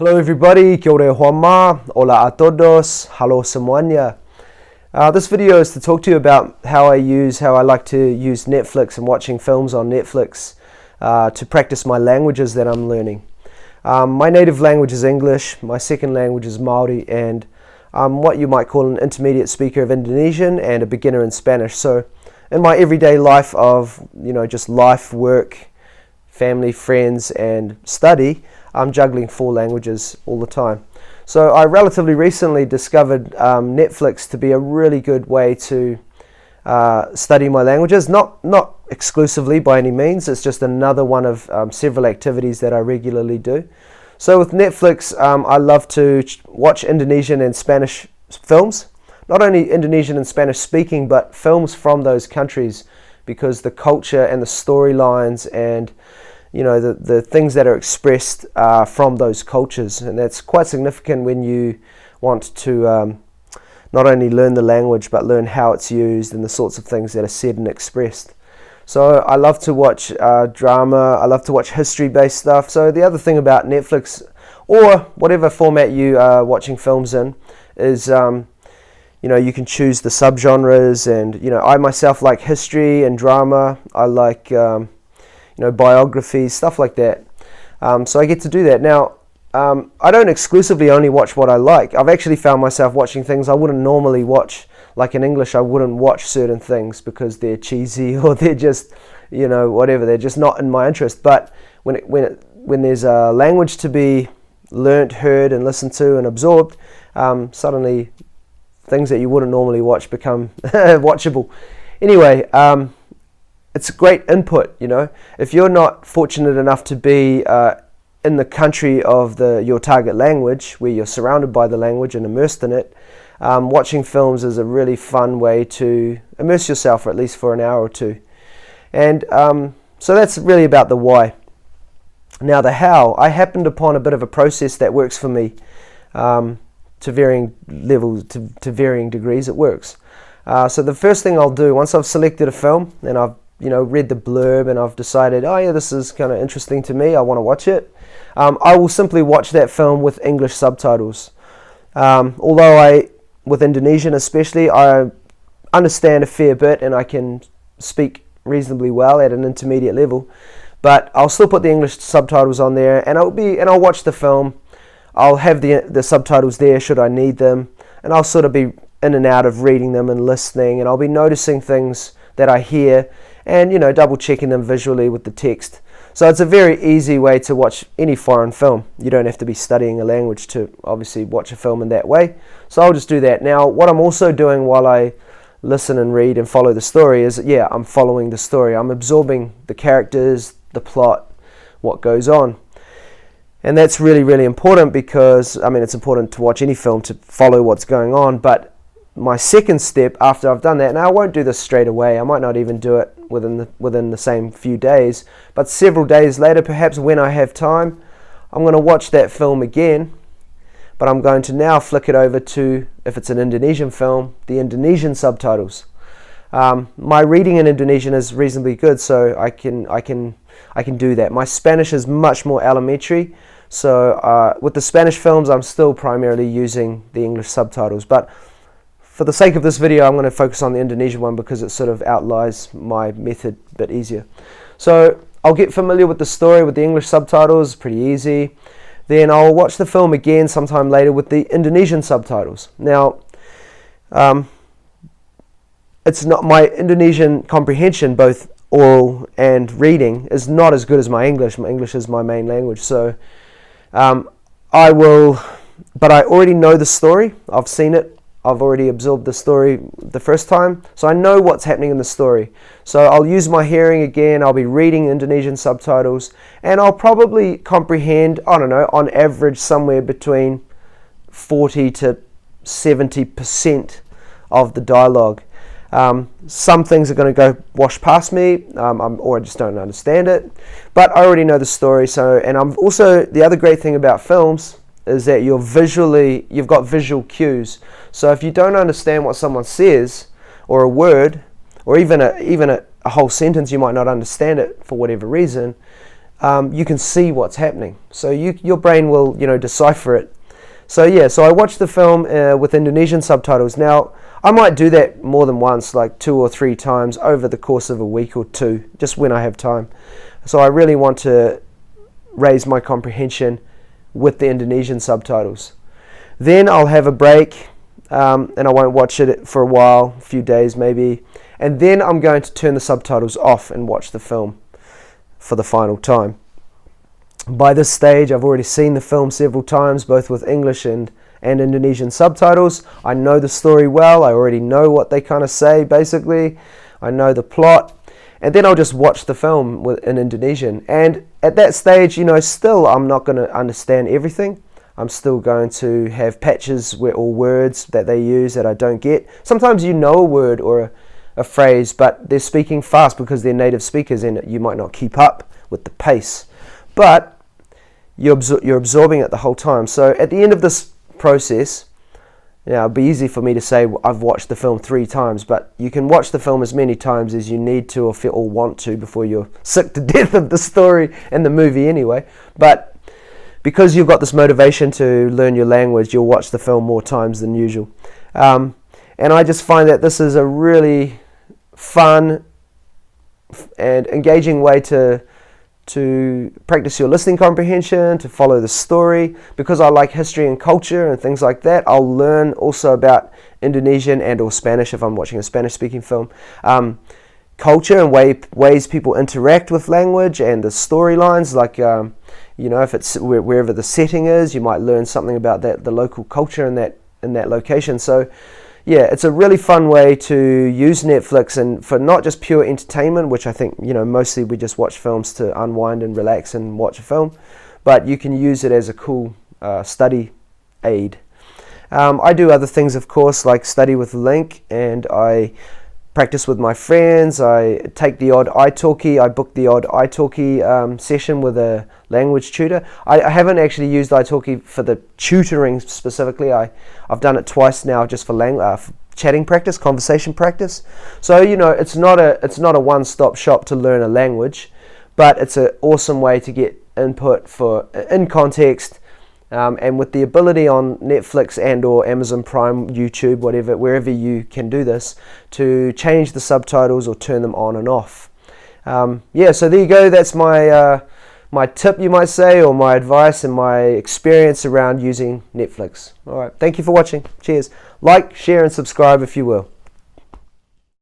Hello everybody, kia ora Juanma, hola a todos, hello semuanya. This video is to talk to you about how I like to use Netflix and watching films on Netflix to practice my languages that I'm learning. My native language is English, my second language is Maori, and I'm what you might call an intermediate speaker of Indonesian and a beginner in Spanish. So in my everyday life of, just life, work, family, friends, and study, I'm juggling 4 languages all the time. So I relatively recently discovered Netflix to be a really good way to study my languages. Not exclusively by any means, it's just another one of several activities that I regularly do. So with Netflix, I love to watch Indonesian and Spanish films. Not only Indonesian and Spanish speaking, but films from those countries, because the culture and the storylines and the things that are expressed from those cultures, and that's quite significant when you want to not only learn the language but learn how it's used and the sorts of things that are said and expressed. So I love to watch drama, I love to watch history-based stuff. So the other thing about Netflix, or whatever format you are watching films in, is you can choose the subgenres, and I myself like history and drama. I like biographies, stuff like that. So I get to do that. Now, I don't exclusively only watch what I like. I've actually found myself watching things I wouldn't normally watch. Like in English, I wouldn't watch certain things because they're cheesy or they're just, whatever. They're just not in my interest. But when there's a language to be learnt, heard, and listened to and absorbed, suddenly things that you wouldn't normally watch become watchable. Anyway, it's great input, If you're not fortunate enough to be in the country of your target language, where you're surrounded by the language and immersed in it, watching films is a really fun way to immerse yourself, or at least for an hour or two. And so that's really about the why. Now the how, I happened upon a bit of a process that works for me to varying levels, to varying degrees. It works. So the first thing I'll do, once I've selected a film and I've read the blurb and I've decided, oh yeah, this is kind of interesting to me, I want to watch it, I will simply watch that film with English subtitles. Although with Indonesian especially, I understand a fair bit and I can speak reasonably well at an intermediate level, but I'll still put the English subtitles on there, and I'll watch the film. I'll have the subtitles there should I need them, and I'll sort of be in and out of reading them and listening, and I'll be noticing things that I hear, and double checking them visually with the text. So it's a very easy way to watch any foreign film. You don't have to be studying a language to obviously watch a film in that way. So I'll just do that. Now what I'm also doing while I listen and read and follow the story is, I'm following the story. I'm absorbing the characters, the plot, what goes on. And that's really, really important, because it's important to watch any film to follow what's going on, but my second step after I've done that, now I won't do this straight away, I might not even do it within the same few days, but several days later, perhaps when I have time, I'm going to watch that film again, but I'm going to now flick it over to, if it's an Indonesian film, the Indonesian subtitles. My reading in Indonesian is reasonably good, so I can do that. My Spanish is much more elementary, so with the Spanish films I'm still primarily using the English subtitles, but for the sake of this video, I'm going to focus on the Indonesian one because it sort of outlines my method a bit easier. So I'll get familiar with the story with the English subtitles, pretty easy. Then I'll watch the film again sometime later with the Indonesian subtitles. Now, it's not, my Indonesian comprehension, both oral and reading, is not as good as my English. My English is my main language, so but I already know the story. I've seen it. I've already absorbed the story the first time, so I know what's happening in the story. So I'll use my hearing again, I'll be reading Indonesian subtitles, and I'll probably comprehend, I don't know, on average somewhere between 40 to 70% of the dialogue. Some things are going to go wash past me, or I just don't understand it, but I already know the story. And I'm also, the other great thing about films is that you've got visual cues. So if you don't understand what someone says, or a word, or even a whole sentence, you might not understand it for whatever reason, you can see what's happening. So your brain will, decipher it. So yeah, so I watched the film with Indonesian subtitles. Now, I might do that more than once, like 2 or 3 times over the course of a week or 2, just when I have time. So I really want to raise my comprehension with the Indonesian subtitles. Then I'll have a break, and I won't watch it for a while, a few days maybe. And then I'm going to turn the subtitles off and watch the film for the final time. By this stage, I've already seen the film several times, both with English and Indonesian subtitles. I know the story well. I already know what they kind of say, basically. I know the plot. And then I'll just watch the film in Indonesian. And at that stage, still I'm not going to understand everything. I'm still going to have patches or words that they use that I don't get. Sometimes you know a word or a phrase, but they're speaking fast because they're native speakers and you might not keep up with the pace. But you're absorbing it the whole time. So at the end of this process, it'd be easy for me to say I've watched the film 3 times, but you can watch the film as many times as you need to or feel or want to before you're sick to death of the story and the movie anyway. But because you've got this motivation to learn your language, you'll watch the film more times than usual. And I just find that this is a really fun and engaging way to practice your listening comprehension, to follow the story. Because I like history and culture and things like that, I'll learn also about Indonesian and or Spanish if I'm watching a Spanish-speaking film. Culture and ways people interact with language and the storylines, like if it's wherever the setting is, you might learn something about the local culture in that location. So yeah, it's a really fun way to use Netflix, and for not just pure entertainment, which I think, mostly we just watch films to unwind and relax and watch a film, but you can use it as a cool study aid. I do other things, of course, like study with Link, and I practice with my friends. I take the odd italki. I book the odd italki session with a language tutor. I haven't actually used italki for the tutoring specifically. I've done it twice now just for chatting practice, conversation practice. So it's not a one-stop shop to learn a language, but it's an awesome way to get input in context. And with the ability on Netflix and or Amazon Prime, YouTube, whatever, wherever you can do this, to change the subtitles or turn them on and off. So there you go. That's my tip, you might say, or my advice and my experience around using Netflix. All right. Thank you for watching. Cheers. Like, share, and subscribe if you will.